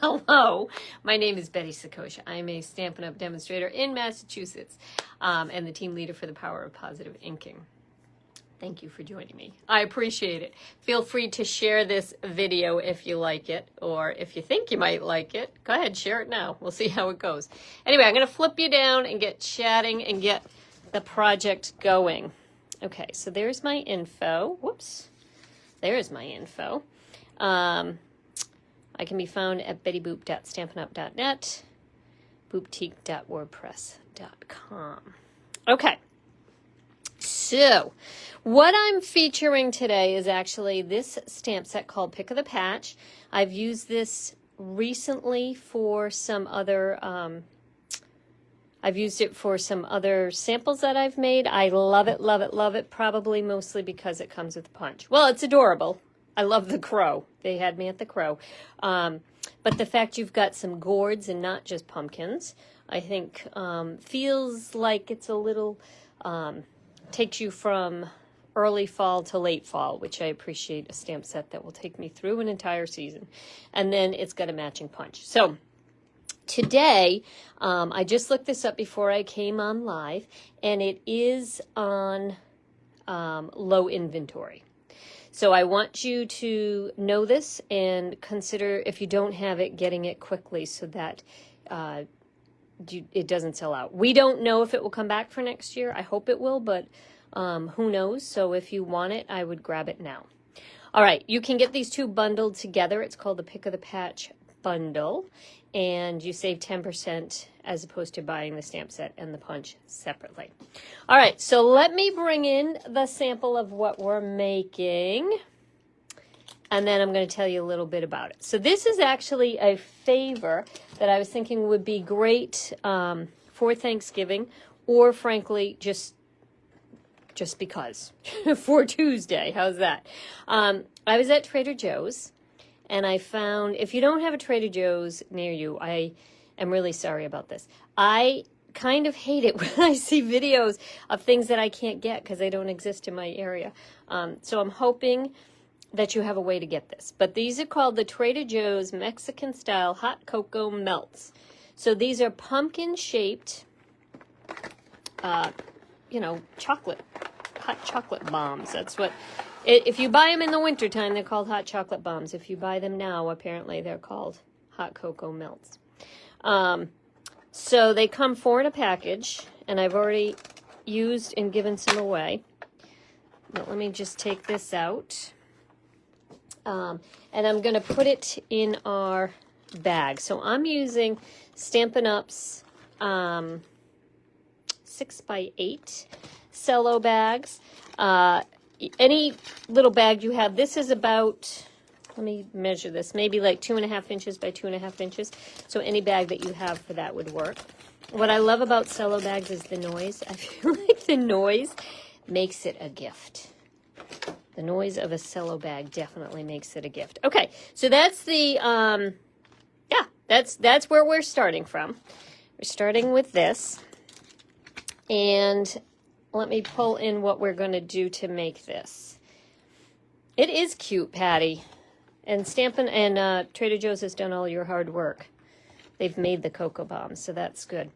Hello, my name is Betty Sakosha. I'm a Stampin' Up! Demonstrator in Massachusetts and the team leader for the Power of Positive Inking. Thank you for joining me. I appreciate it. Feel free to share this video if you like it, or if you think you might like it, go ahead, share it now. We'll see how it goes. Anyway, I'm going to flip you down and get chatting and get the project going. Okay, so there's my info. Whoops. There's my info. I can be found at bettyboop.stampinup.net, booptique.wordpress.com. Okay, so what I'm featuring today is actually this stamp set called Pick of the Patch. I've used this recently for some other, I've used it for some other samples that I've made. I love it, love it, love it, probably mostly because it comes with a punch. Well, it's adorable. I love the crow. They had me at the crow. But the fact you've got some gourds and not just pumpkins, I think feels like it's a little, takes you from early fall to late fall, which I appreciate a stamp set that will take me through an entire season. And then it's got a matching punch. So today, I just looked this up before I came on live, and it is on low inventory. So I want you to know this and consider, if you don't have it, getting it quickly so that it doesn't sell out. We don't know if it will come back for next year. I hope it will, but who knows? So if you want it, I would grab it now. All right, you can get these two bundled together. It's called the Pick of the Patch bundle, and you save 10% as opposed to buying the stamp set and the punch separately. All right, so let me bring in the sample of what we're making, and then I'm going to tell you a little bit about it. So this is actually a favor that I was thinking would be great for Thanksgiving, or frankly, just because, for Tuesday. How's that? I was at Trader Joe's, and I found, if you don't have a Trader Joe's near you, I am really sorry about this. I kind of hate it when I see videos of things that I can't get because they don't exist in my area. So I'm hoping that you have a way to get this. But these are called the Trader Joe's Mexican-style hot cocoa melts. So these are pumpkin-shaped, chocolate, hot chocolate bombs. That's what... If you buy them in the wintertime, they're called hot chocolate bombs. If you buy them now, apparently they're called hot cocoa melts. So they come 4 in a package, and I've already used and given some away. But let me just take this out. And I'm going to put it in our bag. So I'm using Stampin' Up's 6x8 cello bags. Any little bag you have, this is about, let me measure this, maybe like 2.5 inches by 2.5 inches. So any bag that you have for that would work. What I love about cello bags is the noise. I feel like the noise makes it a gift. The noise of a cello bag definitely makes it a gift. Okay, so that's the, that's where we're starting from. We're starting with this. And let me pull in what we're going to do to make this. It is cute, Patty. And Stampin' and Trader Joe's has done all your hard work. They've made the cocoa bombs, so that's good.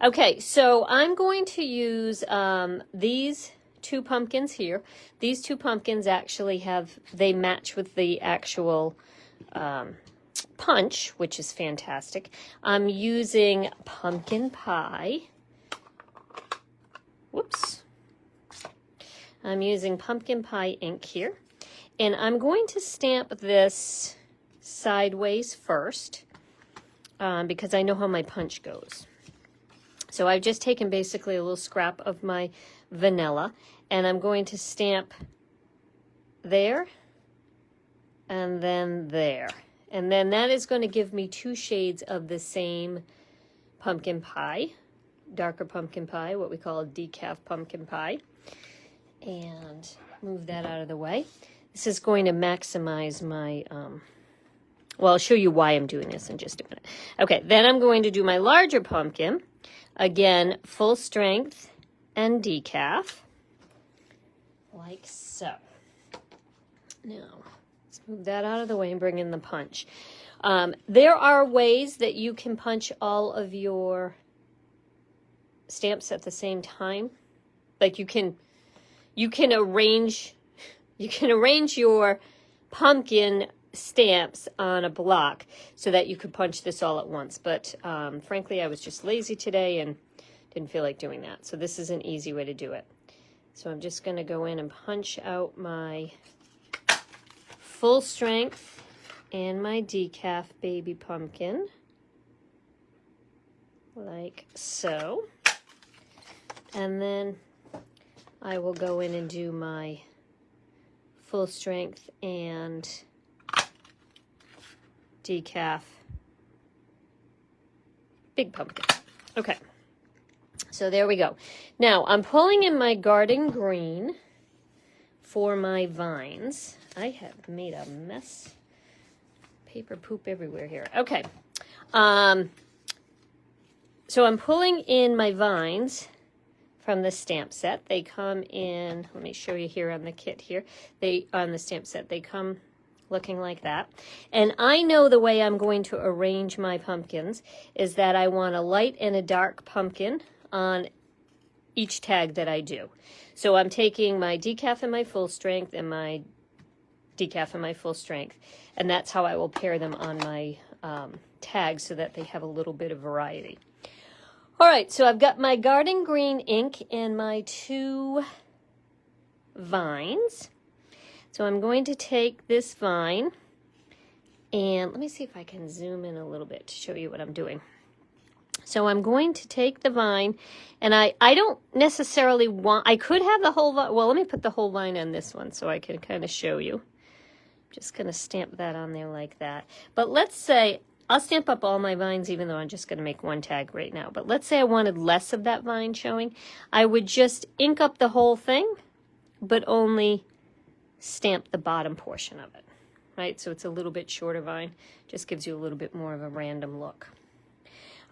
Okay, so I'm going to use these 2 pumpkins here. These 2 pumpkins actually they match with the actual punch, which is fantastic. I'm using pumpkin pie. Whoops. I'm using pumpkin pie ink here. And I'm going to stamp this sideways first because I know how my punch goes. So I've just taken basically a little scrap of my vanilla, and I'm going to stamp there and then there. And then that is going to give me 2 shades of the same pumpkin pie. Darker pumpkin pie, what we call a decaf pumpkin pie. And move that out of the way. This is going to maximize my, well, I'll show you why I'm doing this in just a minute. Okay, then I'm going to do my larger pumpkin. Again, full strength and decaf, like so. Now, let's move that out of the way and bring in the punch. There are ways that you can punch all of your stamps at the same time. Like you can arrange your pumpkin stamps on a block so that you could punch this all at once. But frankly, I was just lazy today and didn't feel like doing that. So this is an easy way to do it. So I'm just going to go in and punch out my full strength and my decaf baby pumpkin, like so. And then I will go in and do my full strength and decaf big pumpkin. Okay, so there we go. Now I'm pulling in my garden green for my vines. I have made a mess. Paper poop everywhere here. Okay, so I'm pulling in my vines from the stamp set. They come in, let me show you here on the kit here. On the stamp set, they come looking like that. And I know the way I'm going to arrange my pumpkins is that I want a light and a dark pumpkin on each tag that I do. So I'm taking my decaf and my full strength and my decaf and my full strength, and that's how I will pair them on my tags so that they have a little bit of variety. All right, so I've got my garden green ink and my 2 vines. So I'm going to take this vine, and let me see if I can zoom in a little bit to show you what I'm doing. So I'm going to take the vine, and I don't necessarily want, I could have the whole vine, well, let me put the whole vine on this one so I can kind of show you. I'm just going to stamp that on there like that. But let's say, I'll stamp up all my vines even though I'm just going to make one tag right now. But let's say I wanted less of that vine showing. I would just ink up the whole thing, but only stamp the bottom portion of it, right? So it's a little bit shorter vine, just gives you a little bit more of a random look.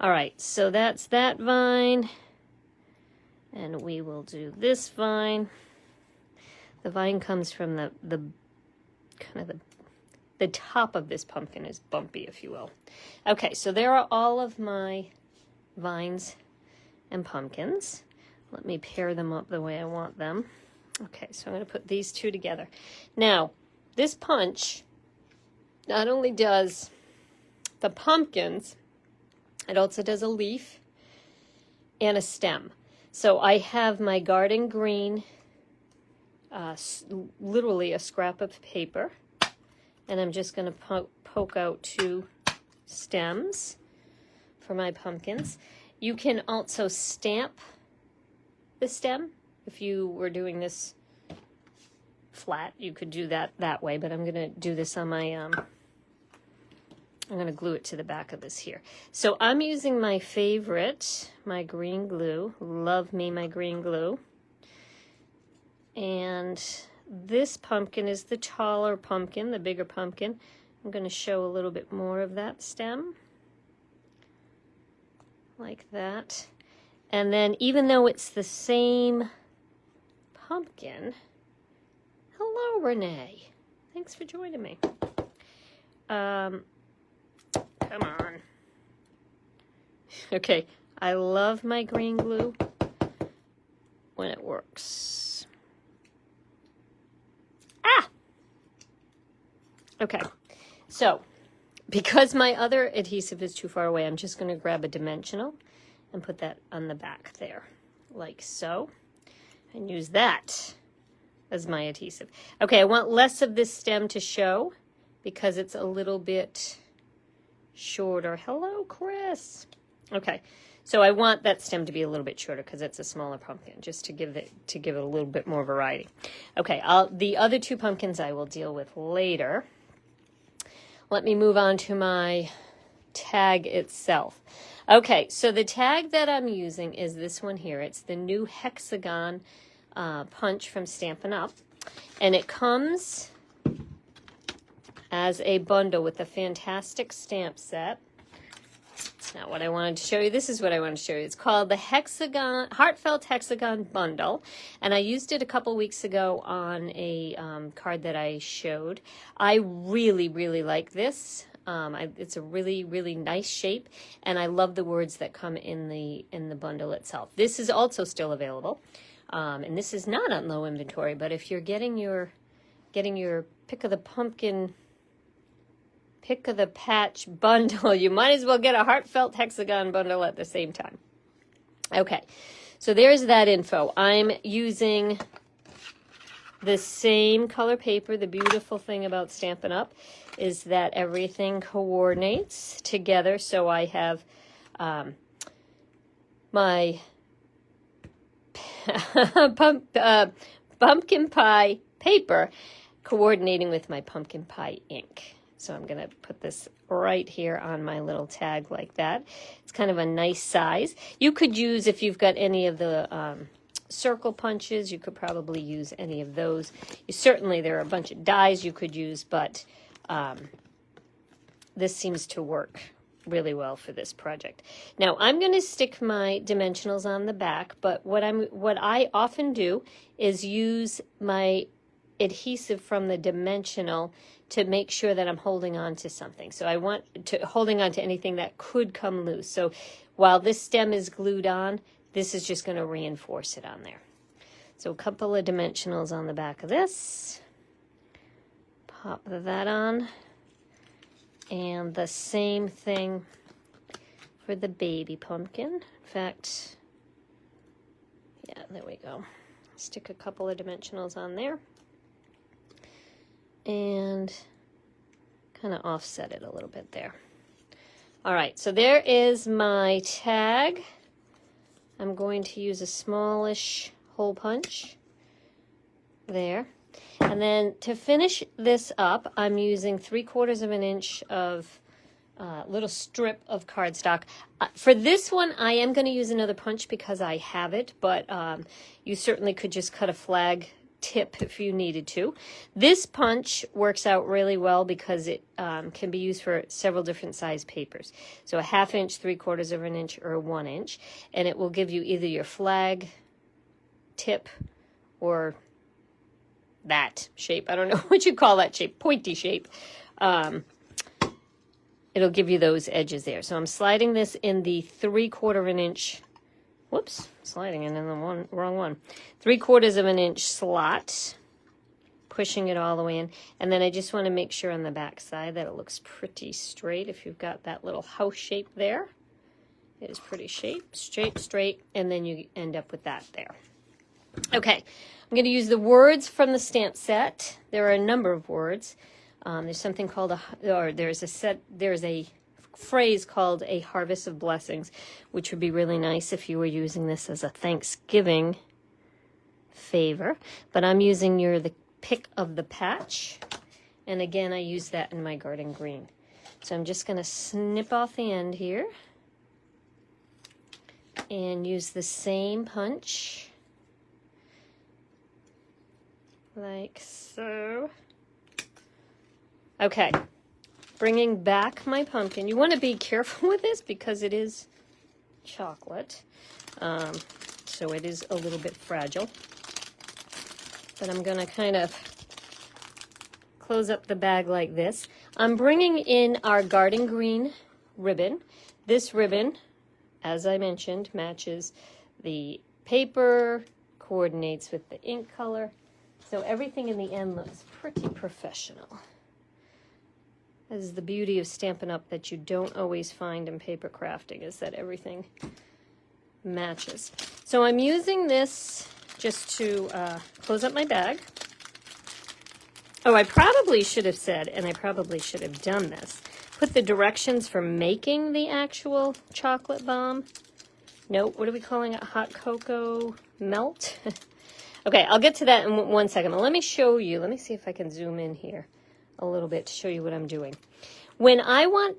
All right, so that's that vine, and we will do this vine. The vine comes from the kind of the top of this pumpkin is bumpy, if you will. Okay, so there are all of my vines and pumpkins. Let me pair them up the way I want them. Okay, so I'm going to put these 2 together. Now, this punch not only does the pumpkins, it also does a leaf and a stem. So I have my garden green, literally a scrap of paper, and I'm just going to poke out 2 stems for my pumpkins. You can also stamp the stem. If you were doing this flat, you could do that way, but I'm going to do this on my, I'm going to glue it to the back of this here. So I'm using my favorite, my green glue. Love me my green glue. And this pumpkin is the taller pumpkin, the bigger pumpkin. I'm going to show a little bit more of that stem, like that. And then even though it's the same pumpkin, hello Renee, thanks for joining me. Come on. Okay, I love my green glue when it works. Ah! Okay, so because my other adhesive is too far away, I'm just going to grab a dimensional and put that on the back there, like so, and use that as my adhesive. Okay, I want less of this stem to show because it's a little bit shorter. Hello, Chris. Okay, so I want that stem to be a little bit shorter because it's a smaller pumpkin, just to give it a little bit more variety. Okay, the other 2 pumpkins I will deal with later. Let me move on to my tag itself. Okay, so the tag that I'm using is this one here. It's the new hexagon punch from Stampin' Up, and it comes as a bundle with a fantastic stamp set. It's not what I wanted to show you. This is what I wanted to show you. It's called the Heartfelt Hexagon Bundle, and I used it a couple weeks ago on a card that I showed. I really, really like this. It's a really, really nice shape, and I love the words that come in the bundle itself. This is also still available, and this is not on low inventory. But if you're getting your pick of the pumpkin, pick of the patch bundle, you might as well get a heartfelt hexagon bundle at the same time. Okay, so there's that info. I'm using the same color paper. The beautiful thing about Stampin' Up! Is that everything coordinates together. So I have my pumpkin pie paper coordinating with my pumpkin pie ink. So I'm going to put this right here on my little tag like that. It's kind of a nice size. You could use, if you've got any of the circle punches, you could probably use any of those. Certainly there are a bunch of dies you could use, but this seems to work really well for this project. Now I'm going to stick my dimensionals on the back, but what I often do is use my adhesive from the dimensional to make sure that I'm holding on to something. So I want to holding on to anything that could come loose. So while this stem is glued on, this is just going to reinforce it on there. So a couple of dimensionals on the back of this. Pop that on. And the same thing for the baby pumpkin. In fact, yeah, there we go. Stick a couple of dimensionals on there. And kind of offset it a little bit there. All right, so there is my tag. I'm going to use a smallish hole punch there. And then to finish this up, I'm using 3/4 of an inch of little strip of cardstock. For this one, I am going to use another punch because I have it, but you certainly could just cut a flag tip if you needed to. This punch works out really well because it can be used for several different size papers. So a 1/2 inch, 3/4 of an inch, or a 1 inch, and it will give you either your flag tip or that shape. I don't know what you call that shape, pointy shape. It'll give you those edges there. So I'm sliding this in the 3/4 of an inch. Whoops, sliding it in the wrong one. 3/4 of an inch slot, pushing it all the way in. And then I just want to make sure on the back side that it looks pretty straight. If you've got that little house shape there, it is pretty straight, and then you end up with that there. Okay, I'm going to use the words from the stamp set. There are a number of words. There's something called there's a phrase called a harvest of blessings, which would be really nice if you were using this as a Thanksgiving favor. But I'm using the pick of the patch, and again I use that in my garden green. So I'm just going to snip off the end here and use the same punch like so. Okay, bringing back my pumpkin. You want to be careful with this because it is chocolate, so it is a little bit fragile. But I'm going to kind of close up the bag like this. I'm bringing in our garden green ribbon. This ribbon, as I mentioned, matches the paper, coordinates with the ink color. So everything in the end looks pretty professional. This is the beauty of Stampin' Up! That you don't always find in paper crafting, is that everything matches. So I'm using this just to close up my bag. Oh, I probably should have said, and I probably should have done this, put the directions for making the actual chocolate bomb. No, what are we calling it? Hot cocoa melt? Okay, I'll get to that in 1 second. But let me show you. Let me see if I can zoom in here a little bit to show you what I'm doing. When I want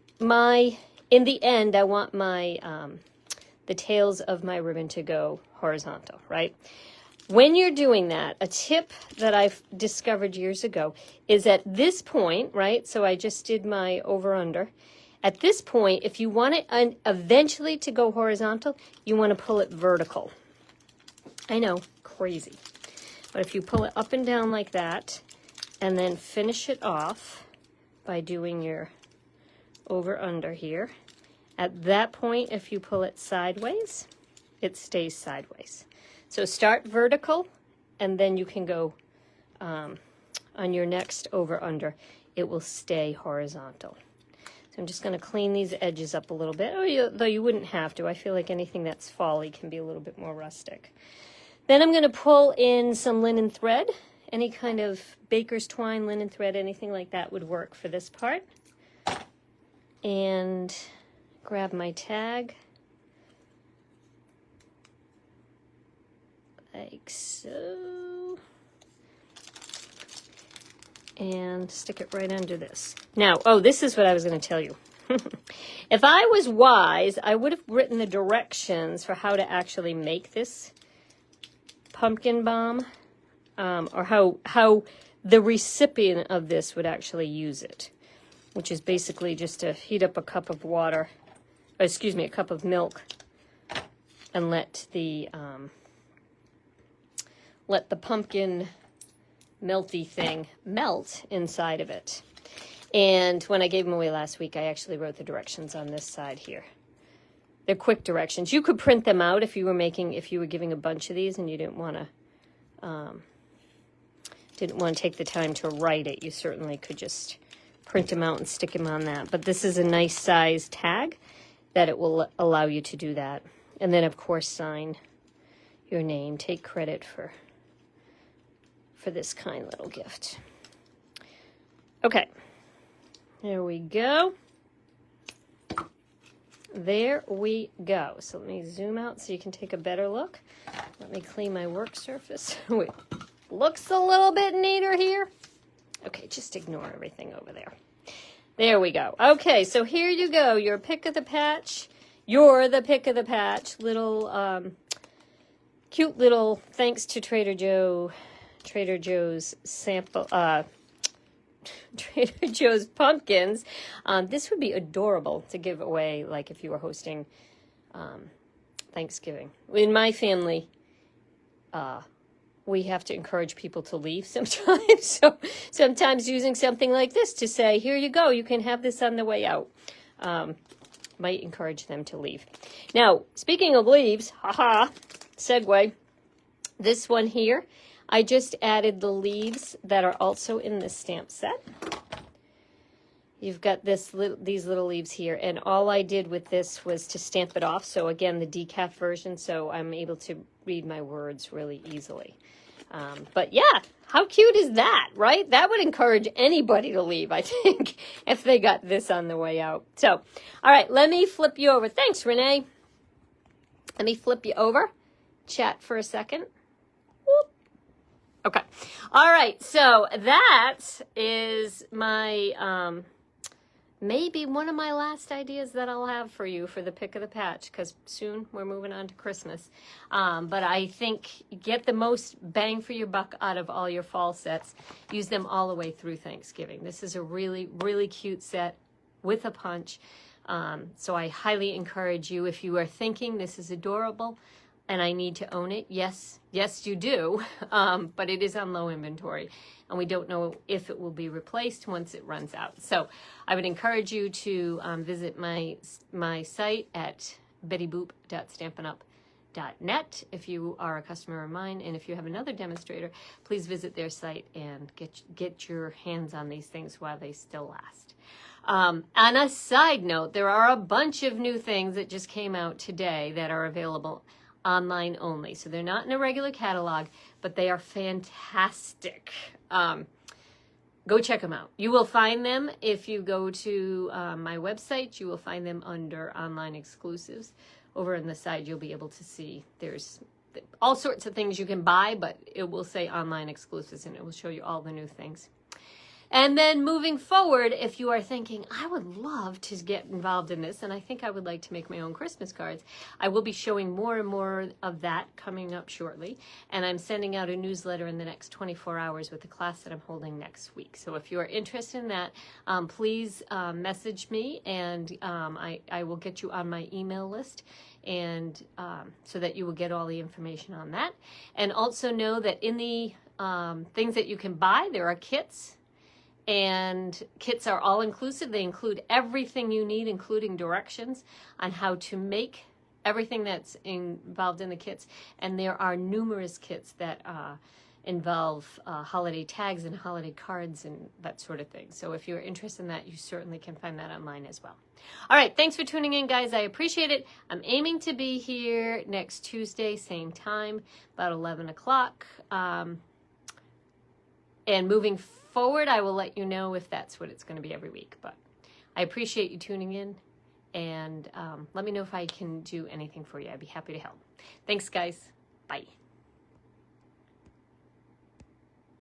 in the end, I want the tails of my ribbon to go horizontal, right? When you're doing that, a tip that I've discovered years ago is at this point, right? So I just did my over-under. At this point, if you want it eventually to go horizontal, you want to pull it vertical. I know, crazy. But if you pull it up and down like that, and then finish it off by doing your over under here. At that point, if you pull it sideways, it stays sideways. So start vertical, and then you can go on your next over under. It will stay horizontal. So I'm just going to clean these edges up a little bit, though you wouldn't have to. I feel like anything that's folly can be a little bit more rustic. Then I'm going to pull in some linen thread. Any kind of baker's twine, linen thread, anything like that would work for this part. And grab my tag, like so, and stick it right under this. Now, oh, this is what I was going to tell you. If I was wise, I would have written the directions for how to actually make this pumpkin bomb, or how the recipient of this would actually use it, which is basically just to heat up a cup of water, or excuse me, a cup of milk, and let the pumpkin melty thing melt inside of it. And when I gave them away last week, I actually wrote the directions on this side here. They're quick directions. You could print them out if you were giving a bunch of these and you didn't want to take the time to write it. You certainly could just print them out and stick them on that. But this is a nice size tag that it will allow you to do that. And then, of course, sign your name. Take credit for this kind little gift. Okay. There we go. There we go. So let me zoom out so you can take a better look. Let me clean my work surface. Wait, looks a little bit neater here. Okay, just ignore everything over there. There we go. Okay, so here you go. Your pick of the patch. You're the pick of the patch. Little, cute little, thanks to Trader Joe's sample, Trader Joe's pumpkins. This would be adorable to give away, like if you were hosting Thanksgiving. In my family, we have to encourage people to leave sometimes. So sometimes using something like this to say, here you go, you can have this on the way out, might encourage them to leave. Now, speaking of leaves, segue, this one here, I just added the leaves that are also in this stamp set. You've got these little leaves here, and all I did with this was to stamp it off. So again, the decaf version, so I'm able to read my words really easily. But yeah, how cute is that, right? That would encourage anybody to leave, I think, if they got this on the way out. So, all right, let me flip you over. Thanks, Renee. Let me flip you over. Chat for a second. Okay. All right. So that is my, maybe one of my last ideas that I'll have for you for the pick of the patch, because soon we're moving on to Christmas. But I think get the most bang for your buck out of all your fall sets. Use them all the way through Thanksgiving. This is a really, really cute set with a punch. So I highly encourage you, if you are thinking this is adorable, and I need to own it. Yes, you do, but it is on low inventory, and we don't know if it will be replaced once it runs out. So I would encourage you to visit my site at bettyboop.stampinup.net if you are a customer of mine, and if you have another demonstrator, please visit their site and get your hands on these things while they still last. On a side note, there are a bunch of new things that just came out today that are available online only. So they're not in a regular catalog, but they are fantastic. Go check them out. You will find them if you go to my website. You will find them under online exclusives. Over on the side, you'll be able to see there's all sorts of things you can buy, but it will say online exclusives, and it will show you all the new things. And then moving forward, if you are thinking, I would love to get involved in this, and I think I would like to make my own Christmas cards, I will be showing more and more of that coming up shortly. And I'm sending out a newsletter in the next 24 hours with the class that I'm holding next week. So if you are interested in that, please message me, and I will get you on my email list, and so that you will get all the information on that. And also know that in the things that you can buy, there are kits. And kits are all inclusive. They include everything you need, including directions on how to make everything that's involved in the kits. And there are numerous kits that involve holiday tags and holiday cards and that sort of thing. So if you're interested in that, you certainly can find that online as well. All right, thanks for tuning in, guys. I appreciate it. I'm aiming to be here next Tuesday, same time, about 11 o'clock. And moving forward, I will let you know if that's what it's going to be every week. But I appreciate you tuning in, and let me know if I can do anything for you. I'd be happy to help. Thanks, guys. Bye.